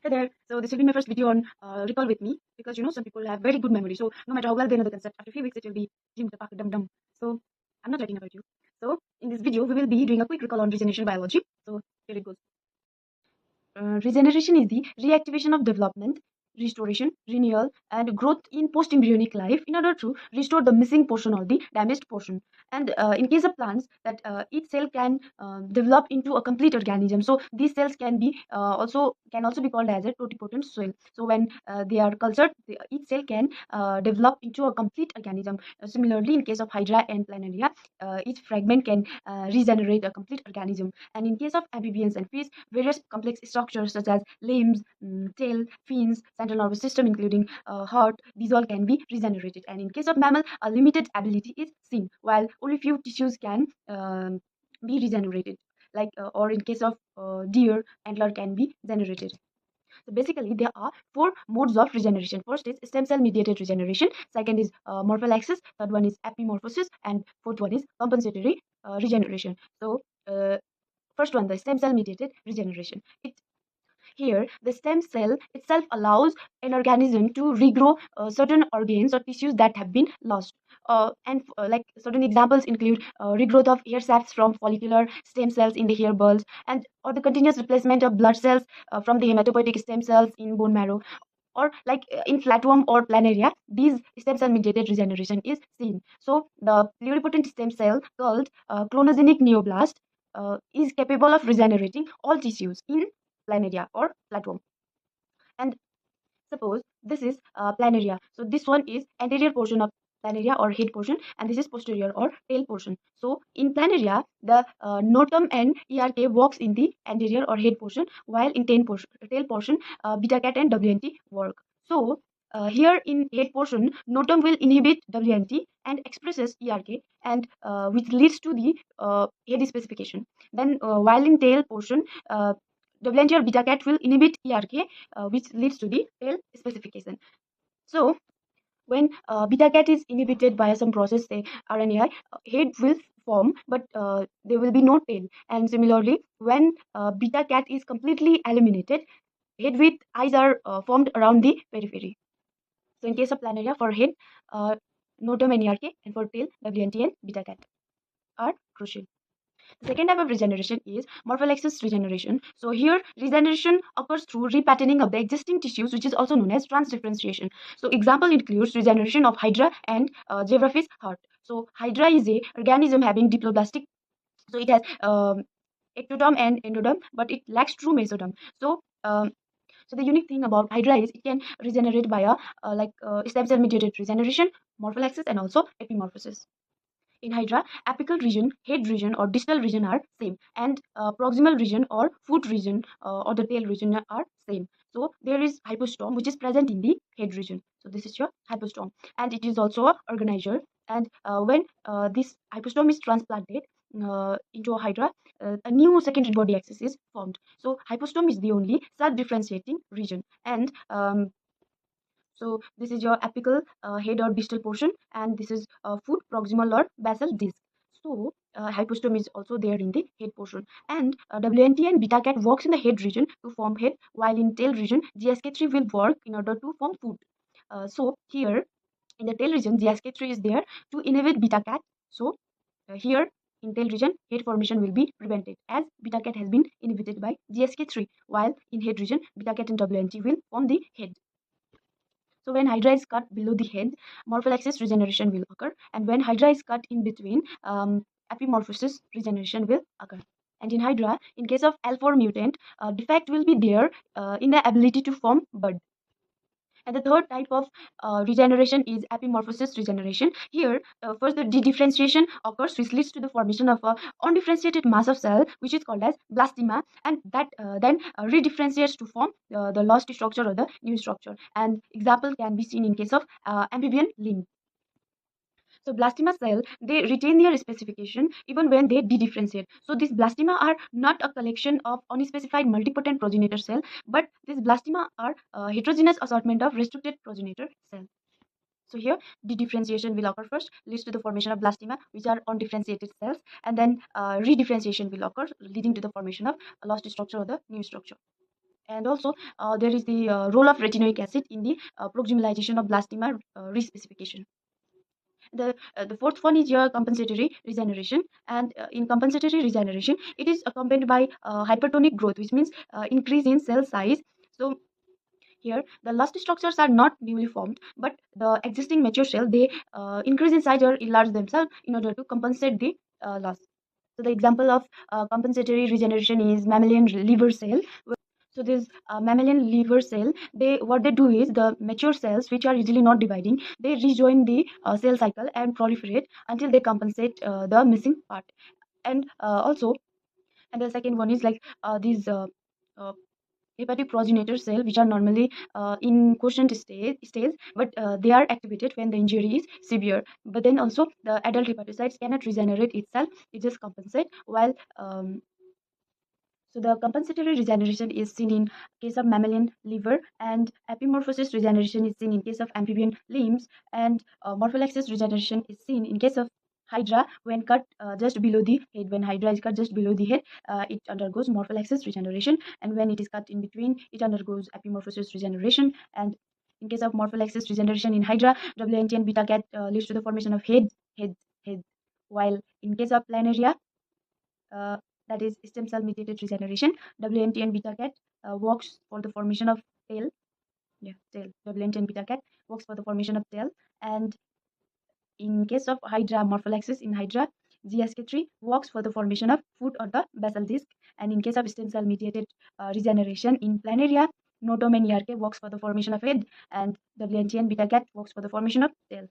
Hey there. So this will be my first video on recall with me because some people have very good memory. So no matter how well they know the concept, after a few weeks it will be jim the dum dum. So I'm not writing about you. So in this video we will be doing a quick recall on regeneration biology. So here it goes. Regeneration is the reactivation of development, restoration, renewal, and growth in post-embryonic life in order to restore the missing portion or the damaged portion. And in case of plants, that each cell can develop into a complete organism. So these cells can also be called as a totipotent soil. So when they are cultured, each cell can develop into a complete organism. Similarly, in case of Hydra and Planaria, each fragment can regenerate a complete organism. And in case of amphibians and fish, various complex structures such as limbs, tail, fins, central nervous system, including heart, these all can be regenerated. And in case of mammal, a limited ability is seen, while only few tissues can be regenerated. Or in case of deer, antler can be generated. So basically, there are four modes of regeneration. First is stem cell mediated regeneration. Second is morpholysis. Third one is epimorphosis, and fourth one is compensatory regeneration. So first one, the stem cell mediated regeneration. Here, the stem cell itself allows an organism to regrow certain organs or tissues that have been lost. Like certain examples include regrowth of hair shafts from follicular stem cells in the hair bulbs, and or the continuous replacement of blood cells from the hematopoietic stem cells in bone marrow, or in flatworm or planaria, these stem cell mediated regeneration is seen. So the pluripotent stem cell called clonogenic neoblast is capable of regenerating all tissues in planaria or flatworm. And suppose this is planaria. So this one is anterior portion of planaria or head portion, and this is posterior or tail portion. So in planaria, the notum and ERK works in the anterior or head portion, while in tail portion, beta cat and WNT work. So here in head portion, notum will inhibit WNT and expresses ERK, and which leads to the head specification. Then while in tail portion, WNT or beta cat will inhibit ERK, which leads to the tail specification. So when beta cat is inhibited by some process, say RNAi, head will form, but there will be no tail. And similarly, when beta cat is completely eliminated, head with eyes are formed around the periphery. So in case of planaria, for head, notum and ERK, and for tail, WNT and beta cat are crucial. The second type of regeneration is morpholysis regeneration. So here, regeneration occurs through repatterning of the existing tissues, which is also known as transdifferentiation. So example includes regeneration of Hydra and zebrafish heart. So Hydra is a organism having diploblastic. So it has ectoderm and endoderm, but it lacks true mesoderm. So the unique thing about Hydra is it can regenerate via stem cell mediated regeneration, morpholysis, and also epimorphosis. In Hydra, apical region, head region, or distal region are same, and proximal region or foot region or the tail region are same. So there is hypostome, which is present in the head region. So this is your hypostome, and it is also a organizer. And when this hypostome is transplanted into a Hydra, a new secondary body axis is formed. So hypostome is the only self-differentiating region, and so this is your apical head or distal portion, and this is foot, proximal or basal disc. So hypostome is also there in the head portion, and WNT and beta cat works in the head region to form head, while in tail region GSK3 will work in order to form foot. So here in the tail region, GSK3 is there to inhibit beta cat. So here in tail region, head formation will be prevented as beta cat has been inhibited by GSK3, while in head region, beta cat and WNT will form the head. So when Hydra is cut below the head, morpholysis regeneration will occur, and when Hydra is cut in between, epimorphosis regeneration will occur. And in Hydra, in case of L4 mutant, defect will be there in the ability to form bud. And the third type of regeneration is epimorphosis regeneration. Here, first the dedifferentiation occurs, which leads to the formation of a undifferentiated mass of cell, which is called as blastema, and that then redifferentiates to form the lost structure or the new structure. And example can be seen in case of amphibian limb. So blastema cell, they retain their specification even when they dedifferentiate. So these blastema are not a collection of unspecified multipotent progenitor cell, but these blastema are a heterogeneous assortment of restricted progenitor cell. So here, dedifferentiation will occur first, leads to the formation of blastema, which are undifferentiated cells, and then redifferentiation will occur, leading to the formation of a lost structure or the new structure. And also, there is the role of retinoic acid in the proximalization of blastema respecification. The fourth one is your compensatory regeneration, and in compensatory regeneration, it is accompanied by hypertonic growth, which means increase in cell size. So here, the lost structures are not newly formed, but the existing mature cell, they increase in size or enlarge themselves in order to compensate the loss. So the example of compensatory regeneration is mammalian liver cell. So this mammalian liver cell, they what they do is the mature cells which are usually not dividing, they rejoin the cell cycle and proliferate until they compensate the missing part. And also, and the second one is like these uh, hepatic progenitor cell, which are normally in quiescent stage, but they are activated when the injury is severe. But then also the adult hepatocytes cannot regenerate itself; it just compensate. While so the compensatory regeneration is seen in case of mammalian liver, and epimorphosis regeneration is seen in case of amphibian limbs, and morpholepsis regeneration is seen in case of hydra when cut just below the head. When hydra is cut just below the head, it undergoes morpholepsis regeneration, and when it is cut in between, it undergoes epimorphosis regeneration. And in case of morpholepsis regeneration in hydra, WNT and beta cat leads to the formation of head, head. While in case of planaria, uh, that is stem cell mediated regeneration, WMT and beta cat works for the formation of tail. Yeah, tail. WMT and beta cat works for the formation of tail. And in case of hydra morpholepsis in hydra, GSK3 works for the formation of foot or the basal disc. And in case of stem cell mediated regeneration in planaria, Notom and ERK works for the formation of head, and WNT and beta cat works for the formation of tail.